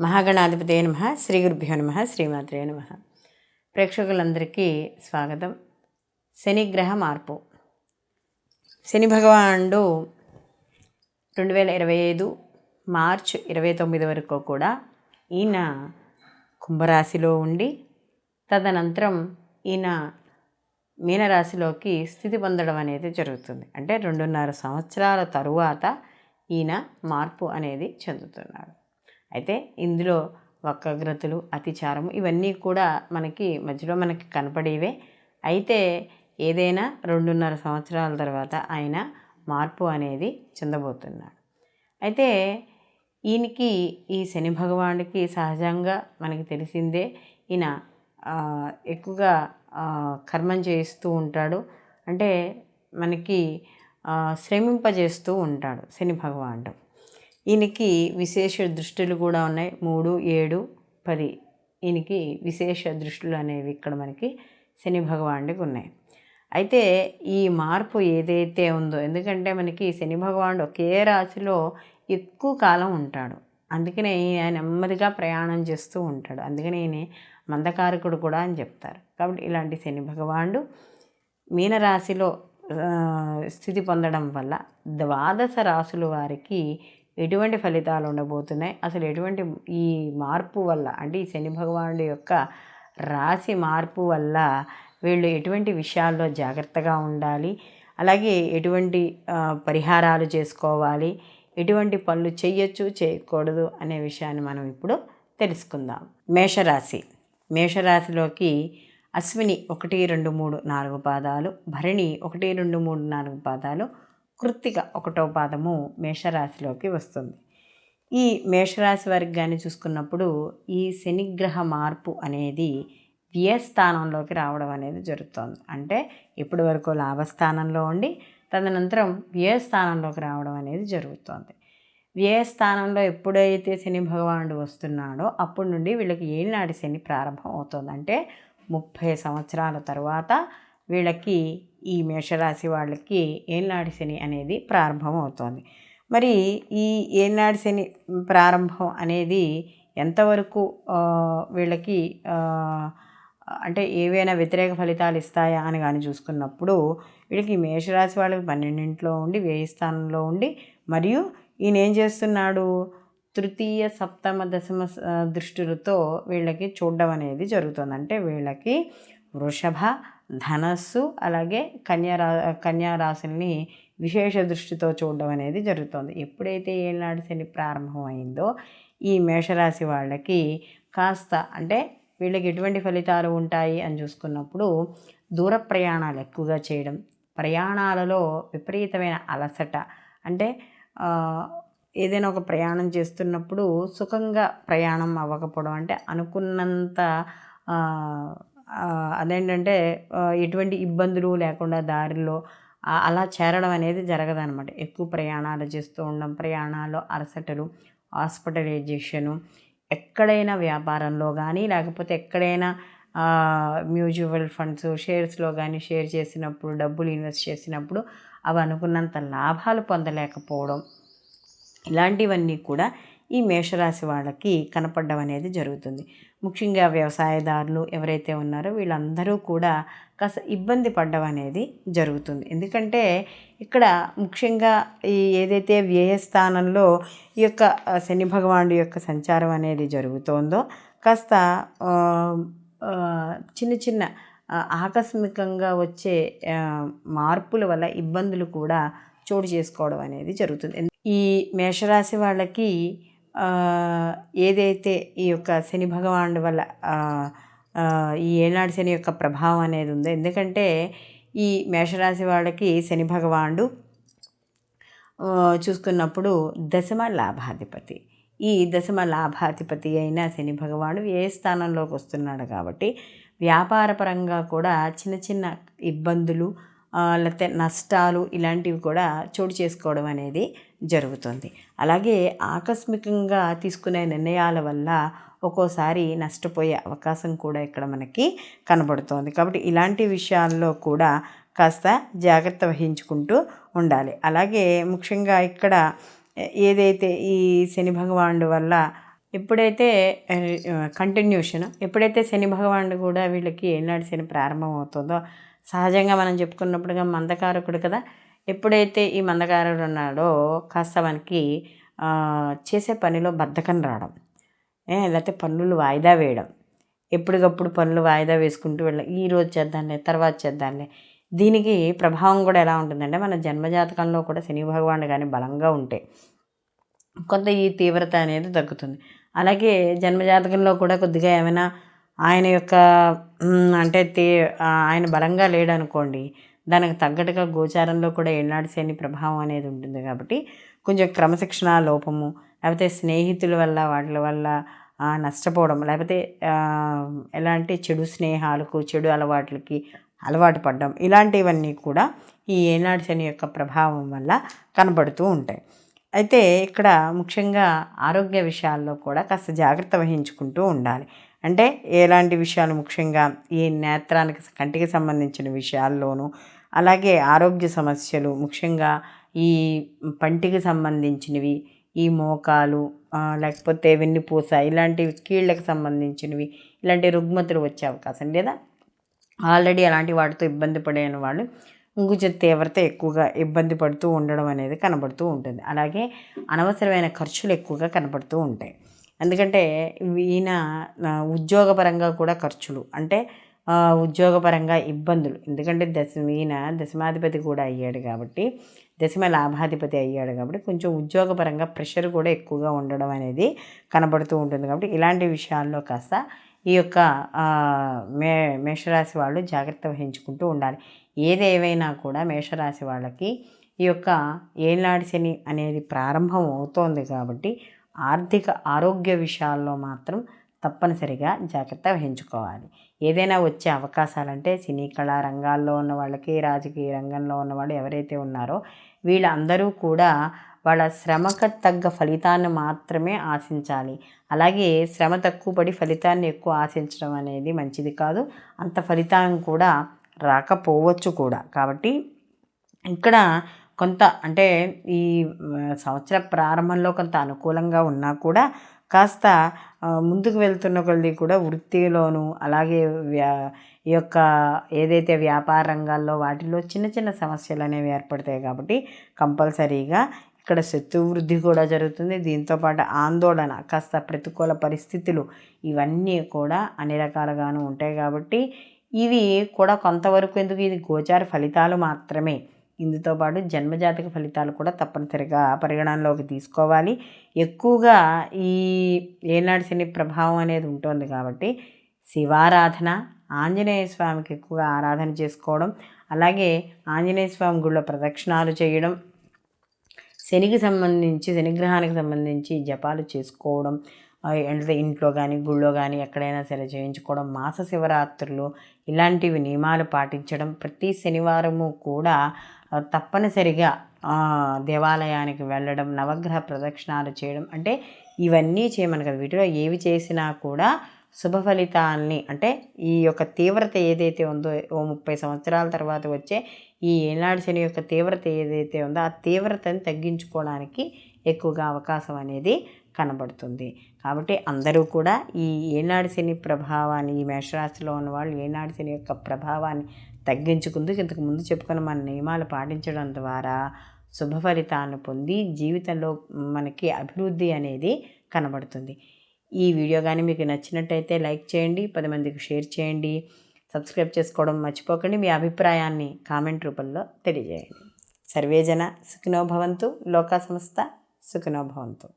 మహాగణాధిపతయ నమః. శ్రీ గురుభ్యో నమః. శ్రీమాత్రే నమః. ప్రేక్షకులందరికీ స్వాగతం. శనిగ్రహ మార్పు. శని భగవానుడు 2025 మార్చ్ 29 వరకు కూడా ఈయన కుంభరాశిలో ఉండి తదనంతరం ఈయన మీనరాశిలోకి స్థితి పొందడం అనేది జరుగుతుంది. అంటే 2.5 సంవత్సరాల తరువాత ఈయన మార్పు అనేది చెందుతున్నాడు. అయితే ఇందులో వక్రగ్రతులు, అతిచారము ఇవన్నీ కూడా మధ్యలో మనకి కనపడేవే. అయితే ఏదైనా 2.5 సంవత్సరాల తర్వాత ఆయన మార్పు అనేది చెందబోతున్నాడు. అయితే ఈయనకి ఈ శని భగవానుడికి సహజంగా మనకి తెలిసిందే, ఈయన ఎక్కువగా కర్మం చేస్తూ ఉంటాడు. అంటే మనకి శ్రమింపజేస్తూ ఉంటాడు శని భగవానుడు. ఈయనకి విశేష దృష్టిలు కూడా ఉన్నాయి. 3, 7, 10 ఈయనకి విశేష దృష్టిలు అనేవి ఇక్కడ మనకి శని భగవానుడికి ఉన్నాయి. అయితే ఈ మార్పు ఏదైతే ఉందో, ఎందుకంటే మనకి శని భగవానుడు ఒకే రాశిలో ఎక్కువ కాలం ఉంటాడు. అందుకనే ఆయన నెమ్మదిగా ప్రయాణం చేస్తూ ఉంటాడు. అందుకనే ఈయన మందకారకుడు కూడా అని చెప్తారు. కాబట్టి ఇలాంటి శని భగవానుడు మీనరాశిలో స్థితి పొందడం వల్ల 12 రాశుల వారికి ఎటువంటి ఫలితాలు ఉండబోతున్నాయి, అసలు ఎటువంటి ఈ మార్పు వల్ల, అంటే ఈ శని భగవానుడి యొక్క రాశి మార్పు వల్ల వీళ్ళు ఎటువంటి విషయాల్లో జాగ్రత్తగా ఉండాలి, అలాగే ఎటువంటి పరిహారాలు చేసుకోవాలి, ఎటువంటి పనులు చేయొచ్చు చేయకూడదు అనే విషయాన్ని మనం ఇప్పుడు తెలుసుకుందాం. మేషరాశిలోకి అశ్విని 1, 2, 3, 4 పాదాలు, భరణి 1, 2, 3, 4 పాదాలు, కృత్తిక 1వ పాదము మేషరాశిలోకి వస్తుంది. ఈ మేషరాశి వారికి కానీ చూసుకున్నప్పుడు ఈ శనిగ్రహ మార్పు అనేది వ్యయస్థానంలోకి రావడం అనేది జరుగుతుంది. అంటే ఇప్పటి వరకు లాభస్థానంలో ఉండి తదనంతరం వ్యయస్థానంలోకి రావడం అనేది జరుగుతుంది. వ్యయస్థానంలో ఎప్పుడైతే శని భగవానుడు వస్తున్నాడో అప్పటి నుండి వీళ్ళకి ఏలినాటి శని ప్రారంభం అవుతుంది. అంటే 30 సంవత్సరాల తర్వాత వీళ్ళకి ఈ మేషరాశి వాళ్ళకి ఏలినాటి శని అనేది ప్రారంభం అవుతుంది. మరి ఈ ఏలినాటి శని ప్రారంభం అనేది ఎంతవరకు వీళ్ళకి అంటే ఏవైనా వ్యతిరేక ఫలితాలు ఇస్తాయా అని కానీ చూసుకున్నప్పుడు వీళ్ళకి మేషరాశి వాళ్ళకి 12ంట్లో ఉండి వ్యయస్థానంలో ఉండి, మరియు ఈయన ఏం చేస్తున్నాడు, తృతీయ, సప్తమ, దశమ దృష్టిలతో వీళ్ళకి చూడడం అనేది జరుగుతుంది. అంటే వీళ్ళకి వృషభ, ధనస్సు అలాగే కన్యా రాశుల్ని విశేష దృష్టితో చూడడం అనేది జరుగుతుంది. ఎప్పుడైతే ఏలినాటి శని ప్రారంభం అయిందో ఈ మేషరాశి వాళ్ళకి కాస్త, అంటే వీళ్ళకి ఎటువంటి ఫలితాలు ఉంటాయి అని చూసుకున్నప్పుడు దూర ప్రయాణాలు ఎక్కువగా చేయడం, ప్రయాణాలలో విపరీతమైన అలసట, అంటే ఏదైనా ఒక ప్రయాణం చేస్తున్నప్పుడు సుఖంగా ప్రయాణం అవ్వకపోవడం, అంటే అనుకున్నంత అదేంటంటే ఎటువంటి ఇబ్బందులు లేకుండా దారిలో అలా చేరడం అనేది జరగదనమాట. ఎక్కువ ప్రయాణాలు చేస్తూ ఉండడం, ప్రయాణాల్లో అలసటలు, హాస్పిటలైజేషను, ఎక్కడైనా వ్యాపారంలో కానీ లేకపోతే ఎక్కడైనా మ్యూచువల్ ఫండ్స్, షేర్స్లో కానీ షేర్ చేసినప్పుడు, డబ్బులు ఇన్వెస్ట్ చేసినప్పుడు అవి అనుకున్నంత లాభాలు పొందలేకపోవడం, ఇలాంటివన్నీ కూడా ఈ మేషరాశి వాళ్ళకి కనపడడం అనేది జరుగుతుంది. ముఖ్యంగా వ్యవసాయదారులు ఎవరైతే ఉన్నారో వీళ్ళందరూ కూడా కాస్త ఇబ్బంది పడడం అనేది జరుగుతుంది. ఎందుకంటే ఇక్కడ ముఖ్యంగా ఈ ఏదైతే వ్యయస్థానంలో ఈ యొక్క శని భగవానుడి యొక్క సంచారం అనేది జరుగుతోందో కాస్త చిన్న చిన్న ఆకస్మికంగా వచ్చే మార్పుల వల్ల ఇబ్బందులు కూడా చోటు చేసుకోవడం అనేది జరుగుతుంది. ఈ మేషరాశి వాళ్ళకి ఏదైతే ఈ యొక్క శని భగవానుడి వల్ల ఈ ఏనాడు శని యొక్క ప్రభావం అనేది ఉందో, ఎందుకంటే ఈ మేషరాశి వాళ్ళకి శని భగవానుడు చూసుకున్నప్పుడు దశమ లాభాధిపతి. ఈ దశమ లాభాధిపతి అయిన శని భగవానుడు ఏ స్థానంలోకి వస్తున్నాడు కాబట్టి వ్యాపారపరంగా కూడా చిన్న చిన్న ఇబ్బందులు లేకపోతే నష్టాలు ఇలాంటివి కూడా చోటు చేసుకోవడం అనేది జరుగుతుంది. అలాగే ఆకస్మికంగా తీసుకునే నిర్ణయాల వల్ల ఒక్కోసారి నష్టపోయే అవకాశం కూడా ఇక్కడ మనకి కనబడుతోంది. కాబట్టి ఇలాంటి విషయాల్లో కూడా కాస్త జాగ్రత్త వహించుకుంటూ ఉండాలి. అలాగే ముఖ్యంగా ఇక్కడ ఏదైతే ఈ శని భగవానుడి వల్ల ఎప్పుడైతే కంటిన్యూషన్ ఎప్పుడైతే శని భగవానుడు కూడా వీళ్ళకి ఏనాడు శని ప్రారంభం అవుతుందో, సహజంగా మనం చెప్పుకున్నప్పుడుగా మందకారకుడు కదా, ఎప్పుడైతే ఈ మందకారకుడు ఉన్నాడో కాస్త మనకి చేసే పనిలో బద్ధకం రావడం, లేకపోతే పనులు వాయిదా వేయడం, ఎప్పటికప్పుడు పనులు వాయిదా వేసుకుంటూ వెళ్ళాలి, ఈరోజు చేద్దాంలే తర్వాత చేద్దాంలే. దీనికి ప్రభావం కూడా ఎలా ఉంటుందంటే, మన జన్మజాతకంలో కూడా శని భగవానుడు కానీ బలంగా ఉంటే కొంత ఈ తీవ్రత అనేది తగ్గుతుంది. అలాగే జన్మజాతకంలో కూడా కొద్దిగా ఏమైనా ఆయన యొక్క అంటే ఆయన బలంగా లేడనుకోండి, దానికి తగ్గట్టుగా గోచారంలో కూడా ఏనాడు శని ప్రభావం అనేది ఉంటుంది. కాబట్టి కొంచెం క్రమశిక్షణ లోపము, లేకపోతే స్నేహితుల వల్ల వాటి వల్ల నష్టపోవడం, లేకపోతే ఎలాంటి చెడు స్నేహాలకు చెడు అలవాట్లకి అలవాటు పడడం, ఇలాంటివన్నీ కూడా ఈ ఏనాడు శని యొక్క ప్రభావం వల్ల కనబడుతూ ఉంటాయి. అయితే ఇక్కడ ముఖ్యంగా ఆరోగ్య విషయాల్లో కూడా కాస్త జాగ్రత్త వహించుకుంటూ ఉండాలి. అంటే ఎలాంటి విషయాలు, ముఖ్యంగా ఈ నేత్రానికి కంటికి సంబంధించిన విషయాల్లోనూ, అలాగే ఆరోగ్య సమస్యలు ముఖ్యంగా ఈ పంటికి సంబంధించినవి, ఈ మోకాలు లేకపోతే వెన్నుపూస ఇలాంటివి, కీళ్ళకి సంబంధించినవి, ఇలాంటి రుగ్మతులు వచ్చే అవకాశం, లేదా ఆల్రెడీ అలాంటి వాటితో ఇబ్బంది పడిన వాళ్ళు కొంచెం తీవ్రత ఎక్కువగా ఇబ్బంది పడుతూ ఉండడం అనేది కనబడుతూ ఉంటుంది. అలాగే అనవసరమైన ఖర్చులు ఎక్కువగా కనబడుతూ ఉంటాయి. ఎందుకంటే ఈయన ఉద్యోగపరంగా కూడా ఖర్చులు, అంటే ఉద్యోగపరంగా ఇబ్బందులు, ఎందుకంటే ఈయన దశమాధిపతి కూడా అయ్యాడు కాబట్టి, దశమ లాభాధిపతి అయ్యాడు కాబట్టి కొంచెం ఉద్యోగపరంగా ప్రెషర్ కూడా ఎక్కువగా ఉండడం అనేది కనబడుతూ ఉంటుంది. కాబట్టి ఇలాంటి విషయాల్లో కాస్త ఈ యొక్క మేషరాశి వాళ్ళు జాగ్రత్త వహించుకుంటూ ఉండాలి. ఏదేవైనా కూడా మేషరాశి వాళ్ళకి ఈ యొక్క ఏనాడు శని అనేది ప్రారంభం అవుతోంది కాబట్టి ఆర్థిక ఆరోగ్య విషయాల్లో మాత్రం తప్పనిసరిగా జాగ్రత్త వహించుకోవాలి. ఏదైనా వచ్చే అవకాశాలంటే సినీ కళా రంగాల్లో ఉన్న వాళ్ళకి, రాజకీయ రంగంలో ఉన్నవాళ్ళు ఎవరైతే ఉన్నారో వీళ్ళందరూ కూడా వాళ్ళ శ్రమకు తగ్గ ఫలితాన్ని మాత్రమే ఆశించాలి. అలాగే శ్రమ తక్కువ పడి ఫలితాన్ని ఎక్కువ ఆశించడం అనేది మంచిది కాదు. అంత ఫలితం కూడా రాకపోవచ్చు కూడా. కాబట్టి ఇక్కడ కొంత అంటే ఈ సంవత్సర ప్రారంభంలో కొంత అనుకూలంగా ఉన్నా కూడా కాస్త ముందుకు వెళ్తున్న కొద్ది కూడా వృత్తిలోనూ, అలాగే ఈ యొక్క ఏదైతే వ్యాపార రంగాల్లో వాటిలో చిన్న చిన్న సమస్యలు అనేవి ఏర్పడతాయి. కాబట్టి కంపల్సరీగా ఇక్కడ శత్రు వృద్ధి కూడా జరుగుతుంది. దీంతోపాటు ఆందోళన, కాస్త ప్రతికూల పరిస్థితులు, ఇవన్నీ కూడా అన్ని రకాలుగాను ఉంటాయి. కాబట్టి ఇవి కూడా కొంతవరకు, ఎందుకు ఇది గోచార ఫలితాలు మాత్రమే, ఇందుతో పాటు జన్మజాతక ఫలితాలు కూడా తప్పనిసరిగా పరిగణనలోకి తీసుకోవాలి. ఎక్కువగా ఈ ఏనాడు శని ప్రభావం అనేది ఉంటుంది కాబట్టి శివారాధన, ఆంజనేయ స్వామికి ఎక్కువగా ఆరాధన చేసుకోవడం, అలాగే ఆంజనేయ స్వామి గుళ్ళో ప్రదక్షిణాలు చేయడం, శనికి సంబంధించి శనిగ్రహానికి సంబంధించి జపాలు చేసుకోవడం, అంటే ఇంట్లో కానీ గుళ్ళో కానీ ఎక్కడైనా సరే చేయించుకోవడం, మాస శివరాత్రులు ఇలాంటివి నియమాలు పాటించడం, ప్రతి శనివారము కూడా తప్పనిసరిగా దేవాలయానికి వెళ్ళడం, నవగ్రహ ప్రదక్షిణాలు చేయడం, అంటే ఇవన్నీ చేయమని కదా. వీటిలో ఏవి చేసినా కూడా శుభ ఫలితాలని, అంటే ఈ యొక్క తీవ్రత ఏదైతే ఉందో 30 సంవత్సరాల తర్వాత వచ్చే ఈ ఏనాడు శని యొక్క తీవ్రత ఏదైతే ఉందో ఆ తీవ్రతని తగ్గించుకోవడానికి ఎక్కువగా అవకాశం అనేది కనబడుతుంది. కాబట్టి అందరూ కూడా ఈ ఏనాడు శని ప్రభావాన్ని, ఈ మేషరాశిలో ఉన్నవాళ్ళు ఏనాడు శని యొక్క ప్రభావాన్ని తగ్గించుకుందుకు ఇంతకు ముందు చెప్పుకున్న మన నియమాలు పాటించడం ద్వారా శుభ ఫలితాలను పొంది జీవితంలో మనకి అభివృద్ధి అనేది కనబడుతుంది. ఈ వీడియో కానీ మీకు నచ్చినట్టయితే లైక్ చేయండి, 10 మందికి షేర్ చేయండి, సబ్స్క్రైబ్ చేసుకోవడం మర్చిపోకండి. మీ అభిప్రాయాన్ని కామెంట్ రూపంలో తెలియజేయండి. సర్వేజన సుఖినో భవంతు, లోకా సమస్త సుఖినో భవంతు.